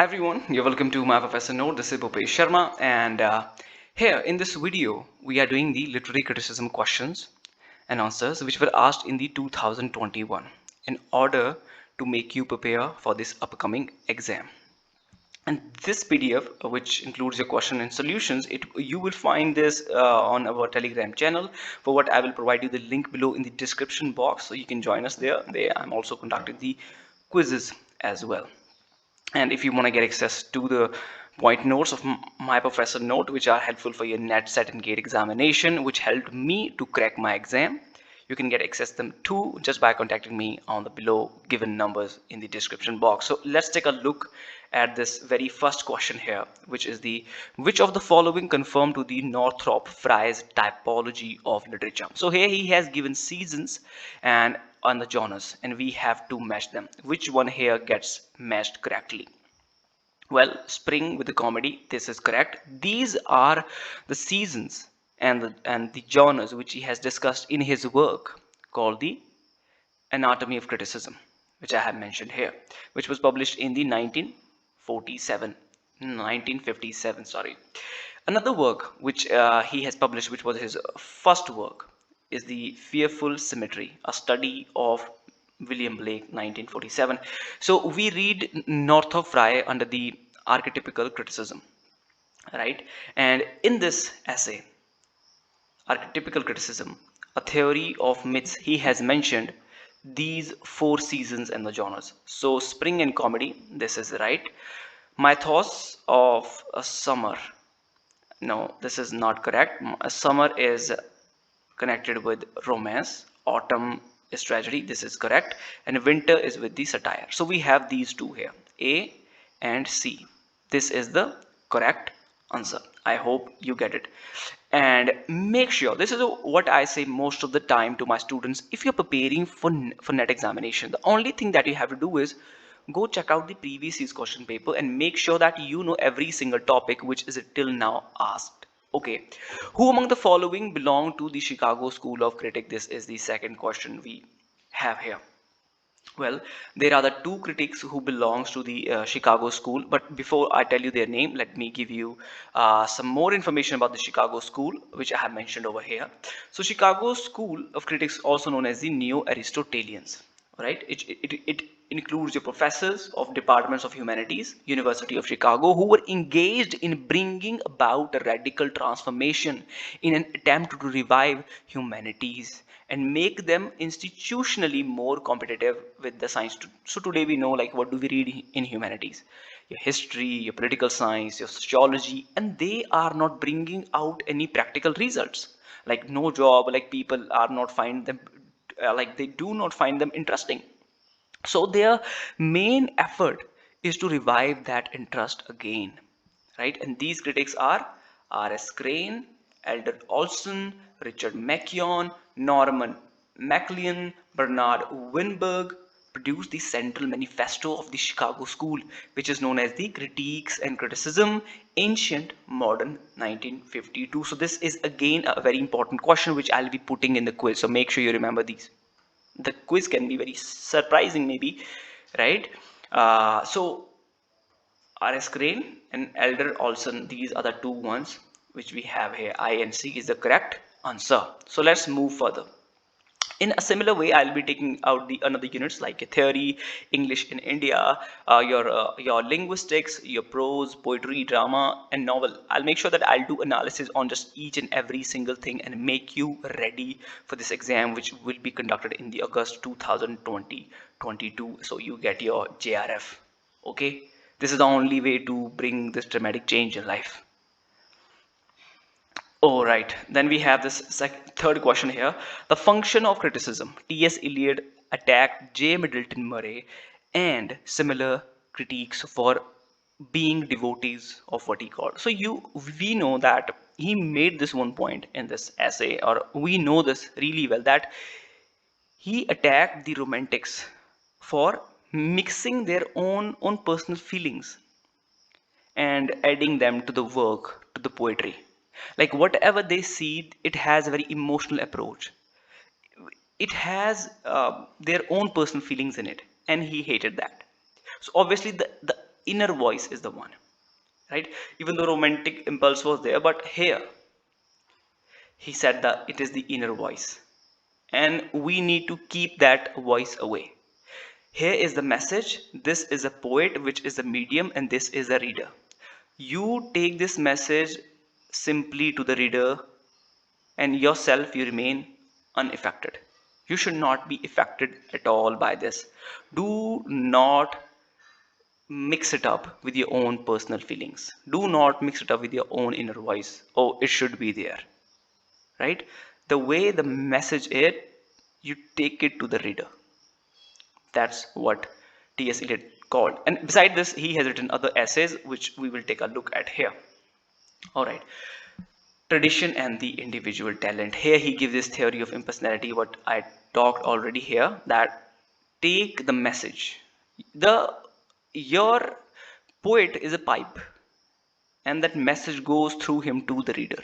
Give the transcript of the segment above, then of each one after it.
Hi everyone, you're welcome to MyProfessorNote. This is Bhupesh Sharma, and here in this video, we are doing the literary criticism questions and answers which were asked in the 2021 in order to make you prepare for this upcoming exam. And this PDF, which includes your question and solutions, you will find this on our Telegram channel. For what I will provide you the link below in the description box, so you can join us there. There, I'm also conducting the quizzes as well. And if you want to get access to the point notes of my professor note, which are helpful for your net set and gate examination, which helped me to crack my exam, you can get access them too just by contacting me on the below given numbers in the description box. So let's take a look at this very first question here, which is the which of the following conform to the Northrop Frye's typology of literature. So here he has given seasons and on the genres, and we have to match them. Which one here gets matched correctly? Well, spring with the comedy, this is correct. These are the seasons and the genres which he has discussed in his work called the Anatomy of Criticism, which I have mentioned here, which was published in the 1957, sorry. Another work which he has published, which was his first work, is the Fearful Symmetry, a study of William Blake, 1947. So we read Northrop Frye under the archetypical criticism, right? And in this essay, archetypical criticism, a theory of myths, he has mentioned these four seasons and the genres. So spring and comedy, this is right. Mythos of a summer, no, this is not correct. Summer is connected with romance, autumn is tragedy, this is correct, and winter is with the satire. So we have these two here, A and C. This is the correct answer. I hope you get it. And make sure, this is what I say most of the time to my students, if you're preparing for net examination, the only thing that you have to do is go check out the previous year's question paper and make sure that you know every single topic which is till now asked. Okay, who among the following belong to the Chicago School of Critic? This is the second question we have here. Well, there are the two critics who belongs to the Chicago School, but before I tell you their name, let me give you some more information about the Chicago School, which I have mentioned over here. So Chicago School of Critics, also known as the Neo-Aristotelians, right? It includes your professors of departments of humanities, University of Chicago, who were engaged in bringing about a radical transformation in an attempt to revive humanities and make them institutionally more competitive with the science. So today we know, like, what do we read in humanities? Your history, your political science, your sociology, and they are not bringing out any practical results. Like no job, like people are not find them, like they do not find them interesting. So their main effort is to revive that interest again, right? And these critics are R.S. Crane, Elder Olson, Richard McKeown, Norman MacLean, Bernard Winberg produced the central manifesto of the Chicago School, which is known as the Critiques and Criticism, Ancient Modern 1952. So this is again a very important question which I'll be putting in the quiz. So make sure you remember these. The quiz can be very surprising maybe, right? So R.S. Crane and Elder Olson, these are the two ones which we have here. I and C is the correct answer. So let's move further. In a similar way, I'll be taking out the another units like theory, English in India, your linguistics, your prose, poetry, drama, and novel. I'll make sure that I'll do analysis on just each and every single thing and make you ready for this exam, which will be conducted in the August 2022. So you get your JRF. Okay, this is the only way to bring this dramatic change in life. All right, then we have this third question here. The function of criticism. T.S. Eliot attacked J. Middleton Murray and similar critiques for being devotees of what he called. So we know that he made this one point in this essay, or we know this really well, that he attacked the romantics for mixing their own personal feelings and adding them to the work, to the poetry. Like whatever they see, it has a very emotional approach. It has their own personal feelings in it, and he hated that. So obviously, the inner voice is the one, right? Even though romantic impulse was there, but here he said that it is the inner voice, and we need to keep that voice away. Here is the message. This is a poet, which is a medium, and this is a reader. You take this message simply to the reader, and yourself, you remain unaffected. You should not be affected at all by this. Do not mix it up with your own personal feelings. Do not mix it up with your own inner voice. Oh, it should be there, right? The way the message is, you take it to the reader. That's what T.S. Eliot called. And beside this, he has written other essays, which we will take a look at here. All right. Tradition and the individual talent. Here he gives this theory of impersonality, what I talked already here, that take the message. Your poet is a pipe, and that message goes through him to the reader.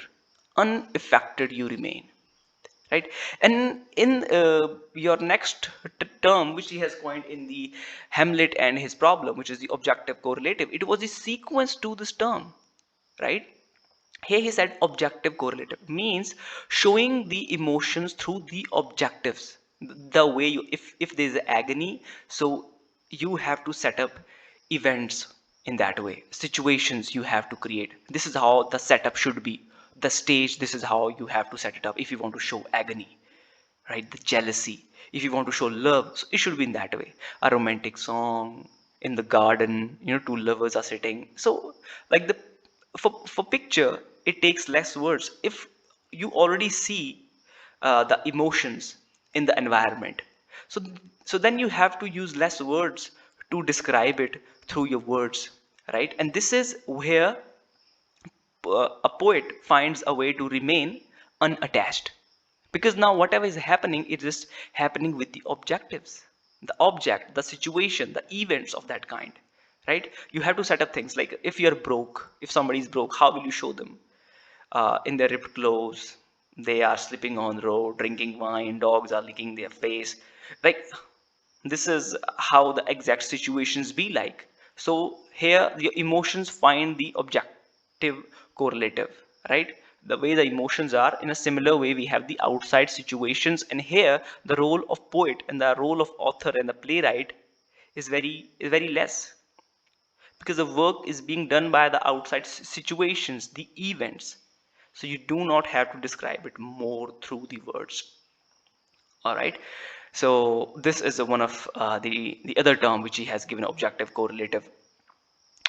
Unaffected you remain, right? And in your next term, which he has coined in the Hamlet and his problem, which is the objective correlative, it was a sequence to this term, right? Here he said objective correlative means showing the emotions through the objectives. The way you, if there is agony, so you have to set up events in that way. Situations you have to create. This is how the setup should be. The stage, this is how you have to set it up if you want to show agony, right? The jealousy. If you want to show love, so it should be in that way. A romantic song in the garden, two lovers are sitting. So like the for picture, it takes less words. If you already see the emotions in the environment, so then you have to use less words to describe it through your words, right? And this is where a poet finds a way to remain unattached, because now whatever is happening, it is happening with the objectives, the object, the situation, the events of that kind, right? You have to set up things like, if you're broke, if somebody is broke, how will you show them? In their ripped clothes, they are sleeping on the road, drinking wine, dogs are licking their face, like this is how the exact situations be like. So here the emotions find the objective correlative, right? The way the emotions are, in a similar way we have the outside situations, and here the role of poet and the role of author and the playwright is very less, because the work is being done by the outside situations, the events. So you do not have to describe it more through the words. All right. So this is one of the other term which he has given, objective correlative,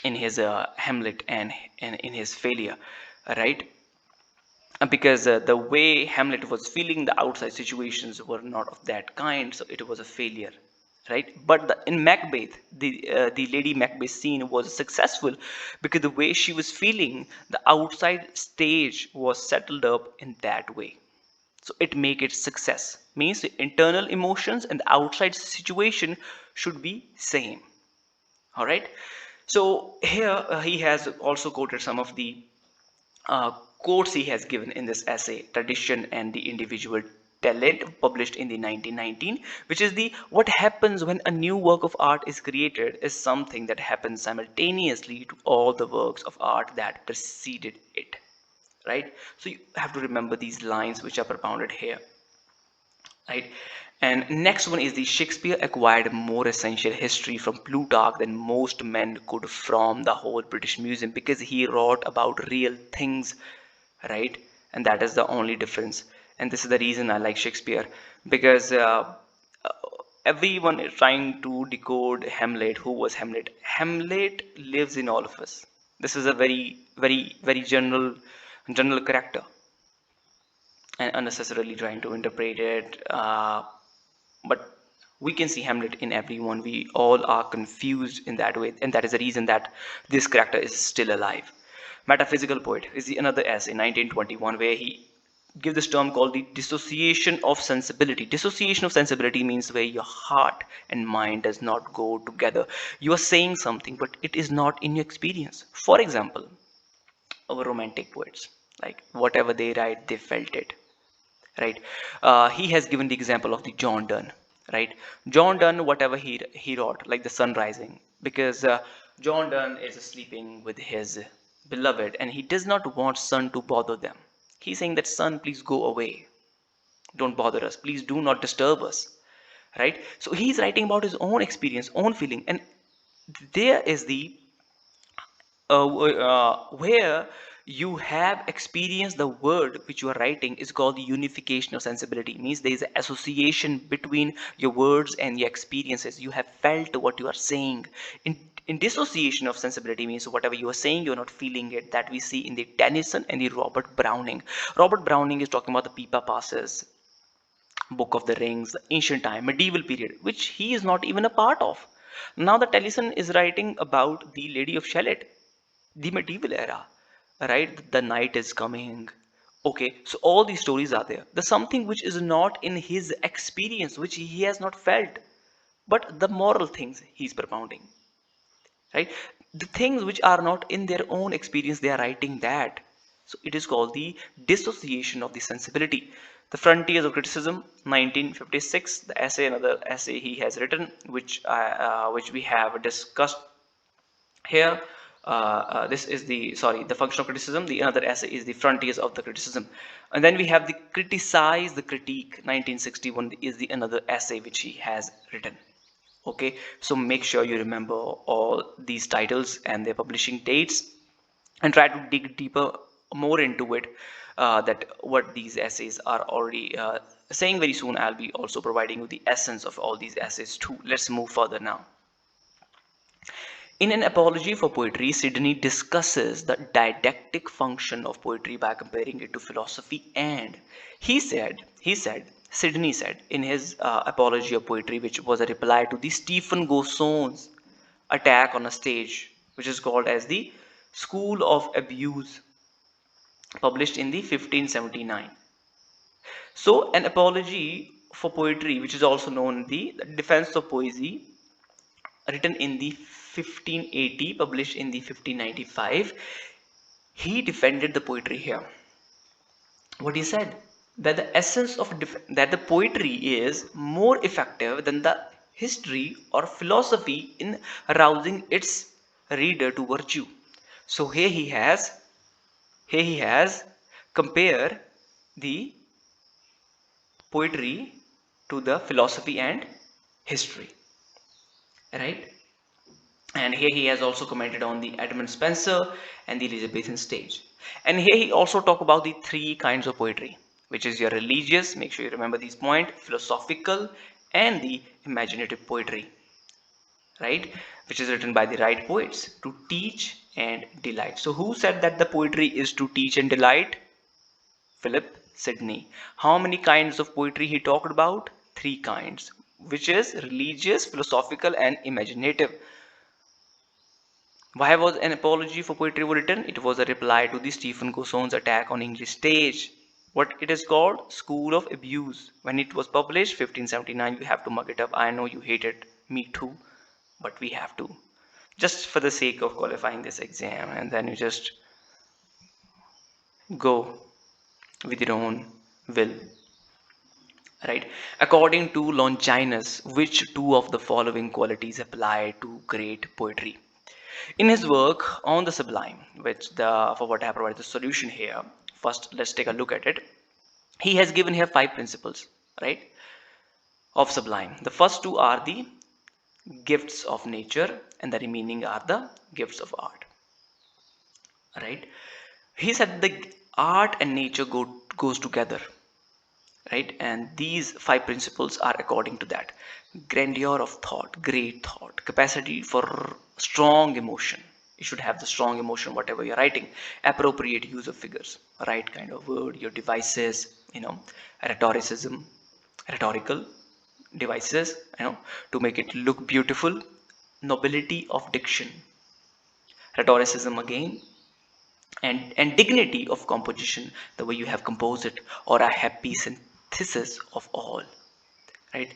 in his Hamlet and in his failure, right? Because the way Hamlet was feeling, the outside situations were not of that kind, so it was a failure, right? But in Macbeth, the Lady Macbeth scene was successful because the way she was feeling, the outside stage was settled up in that way. So it make it success. Means the internal emotions and the outside situation should be same. All right. So here he has also quoted some of the uh, quotes he has given in this essay, Tradition and the Individual Talent, published in the 1919, which is the what happens when a new work of art is created is something that happens simultaneously to all the works of art that preceded it, right? So you have to remember these lines which are propounded here, right? And next one is the Shakespeare acquired more essential history from Plutarch than most men could from the whole British Museum, because he wrote about real things, right? And that is the only difference. And this is the reason I like Shakespeare, because uh, everyone is trying to decode Hamlet. Who was Hamlet? Hamlet lives in all of us. This is a very, very, very general character, and unnecessarily trying to interpret it. But we can see Hamlet in everyone. We all are confused in that way, and that is the reason that this character is still alive. Metaphysical poet is another essay in 1921, where he gives this term called the dissociation of sensibility. Dissociation of sensibility means where your heart and mind does not go together. You are saying something, but it is not in your experience. For example, our romantic poets, like whatever they write, they felt it, right? He has given the example of the John Donne. right? John Donne, whatever he wrote, like the sun rising, because John Donne is sleeping with his beloved, and he does not want sun to bother them. He's saying that sun, please go away, don't bother us, please do not disturb us, right? So he's writing about his own experience, own feeling, and there is the where you have experienced the word which you are writing is called the unification of sensibility. Means there is an association between your words and your experiences. You have felt what you are saying. In dissociation of sensibility means whatever you are saying, you're not feeling it. That we see in the Tennyson and the Robert Browning. Robert Browning is talking about the Pippa Passes, Book of the Rings, the ancient time, medieval period, which he is not even a part of. Now the Tennyson is writing about the Lady of Shalott, the medieval era, right? The night is coming. Okay, so all these stories are there. There's something which is not in his experience, which he has not felt, but the moral things he's propounding, right? The things which are not in their own experience, they are writing that. So it is called the dissociation of the sensibility. The Frontiers of Criticism, 1956, the essay, another essay he has written, which we have discussed here. This is the function of criticism. The another essay is the frontiers of the criticism, and then we have the criticize the critique. 1961 is the another essay which he has written. Okay, so make sure you remember all these titles and their publishing dates, and try to dig deeper more into it. That what these essays are already saying. Very soon I'll be also providing you the essence of all these essays too. Let's move further now. In an apology for poetry, Sidney discusses the didactic function of poetry by comparing it to philosophy, and Sidney said in his apology of poetry, which was a reply to the Stephen Goson's attack on a stage, which is called as the School of Abuse, published in the 1579. So, an apology for poetry, which is also known the defense of poesy, written in the 1580, published in the 1595, he defended the poetry here. What he said, that the essence of that the poetry is more effective than the history or philosophy in arousing its reader to virtue. So here he has compare the poetry to the philosophy and history, right? And here he has also commented on the Edmund Spenser and the Elizabethan stage. And here he also talk about the three kinds of poetry, which is your religious, make sure you remember these points, philosophical, and the imaginative poetry, right? Which is written by the right poets to teach and delight. So who said that the poetry is to teach and delight? Philip Sidney. How many kinds of poetry he talked about? Three kinds, which is religious, philosophical, and imaginative. Why was an apology for poetry written? It was a reply to the Stephen Goson's attack on English stage. What it is called? School of Abuse. When it was published, 1579, you have to mug it up. I know you hate it. Me too. But we have to. Just for the sake of qualifying this exam. And then you just go with your own will. Right? According to Longinus, which two of the following qualities apply to great poetry? In his work on the sublime, which for what I have provided the solution here, first let's take a look at it. He has given here 5 principles, right, of sublime. The first two are the gifts of nature, and the remaining are the gifts of art, right? He said the art and nature goes together, right? And these 5 principles are according to that: grandeur of thought, great thought, capacity for strong emotion. You should have the strong emotion whatever you're writing. Appropriate use of figures, right kind of word, your devices, rhetoricism, rhetorical devices, to make it look beautiful. Nobility of diction, rhetoricism again, and dignity of composition, the way you have composed it, or a happy synthesis of all, right?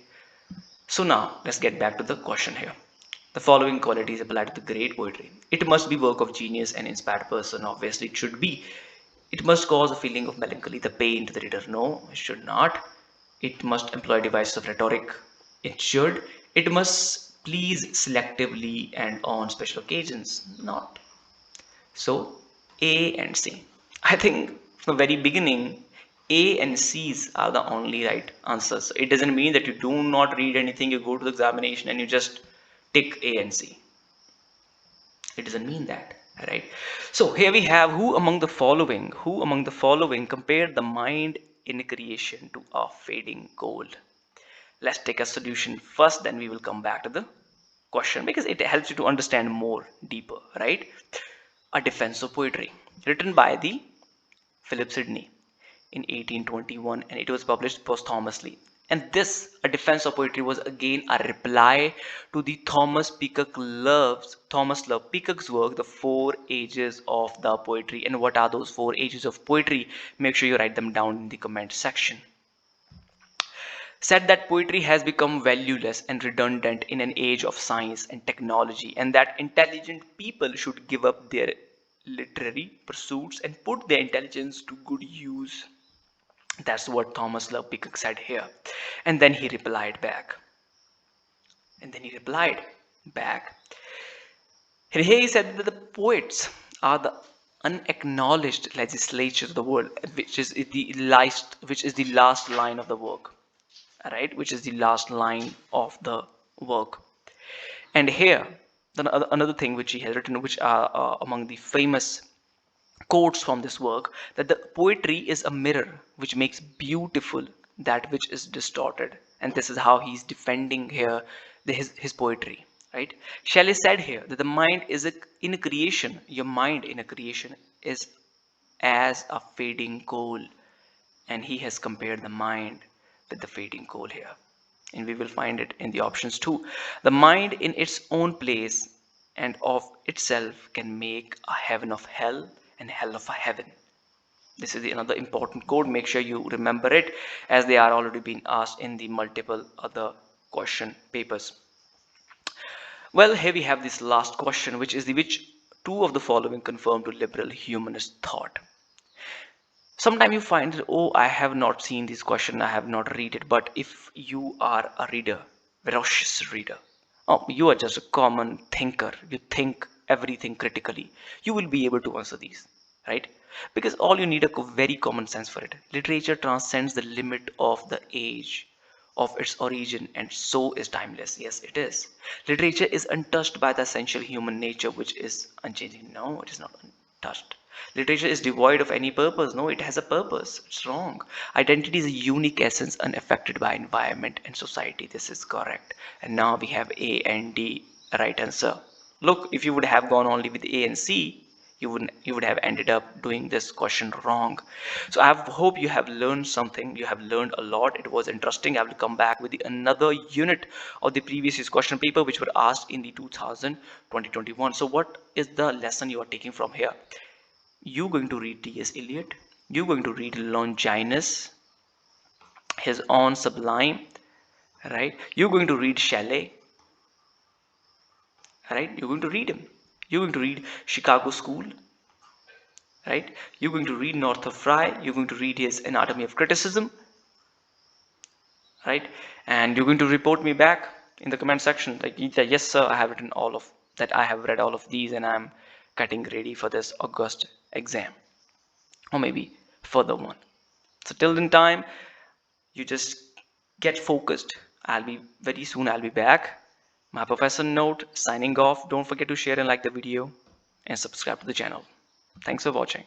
So now let's get back to the question here. The following qualities apply to the great poetry. It must be work of genius and inspired person. Obviously it should be. It must cause a feeling of melancholy, the pain to the reader. No, it should not. It must employ devices of rhetoric, In short, it must please selectively and on special occasions, not. So, A and C. I think from the very beginning, A and C's are the only right answers. It doesn't mean that you do not read anything, you go to the examination and you just tick A and C. It doesn't mean that, right? So here we have who among the following compared the mind in creation to a fading goal. Let's take a solution first, then we will come back to the question because it helps you to understand more deeper, right? A Defense of Poetry, written by the Philip Sidney in 1821, and it was published posthumously. And this, A Defense of Poetry, was again a reply to the Thomas Love Peacock's work, The Four Ages of the Poetry. And what are those four ages of poetry? Make sure you write them down in the comment section. Said that poetry has become valueless and redundant in an age of science and technology, and that intelligent people should give up their literary pursuits and put their intelligence to good use. That's what Thomas Love Peacock said here. And then he replied back. And then he replied back. And here he said that the poets are the unacknowledged legislature of the world, which is the last line of the work. Right, which is the last line of the work. And here, another thing which he has written, which are among the famous quotes from this work, that the poetry is a mirror which makes beautiful that which is distorted. And this is how he's defending here his poetry, right? Shelley said here that the mind is in a creation, your mind in a creation is as a fading coal, and he has compared the mind with the fading coal here, and we will find it in the options too. The mind in its own place and of itself can make a heaven of hell and hell of a heaven. This is another important code. Make sure you remember it, as they are already being asked in the multiple other question papers. Well, here we have this last question, which is which two of the following conform to liberal humanist thought. Sometimes you find that, oh, I have not seen this question, I have not read it. But if you are a reader, ferocious reader, oh, you are just a common thinker, you think everything critically, you will be able to answer these, right? Because all you need a very common sense for it. Literature transcends the limit of the age of its origin, and so is timeless. Yes, it is. Literature is untouched by the essential human nature, which is unchanging. No, it is not untouched. Literature is devoid of any purpose. No, it has a purpose. It's wrong. Identity is a unique essence unaffected by environment and society. This is correct. And now we have A and D right answer. Look, if you would have gone only with A and C, you would have ended up doing this question wrong. So I hope you have learned something. You have learned a lot. It was interesting. I will come back with another unit of the previous year's question paper, which were asked in the 2021. So what is the lesson you are taking from here? You're going to read T.S. Eliot. You're going to read Longinus, his own Sublime, right? You're going to read Shelley, right? You're going to read him. You're going to read Chicago School, right? You're going to read Northrop Frye. You're going to read his Anatomy of Criticism, right? And you're going to report me back in the comment section, like, yes, sir, I have written all of that. I have read all of these, and I'm getting ready for this August exam, or maybe further one. So till then time, you just get focused. I'll be very soon. I'll be back. My Professor Note signing off. Don't forget to share and like the video and subscribe to the channel. Thanks for watching.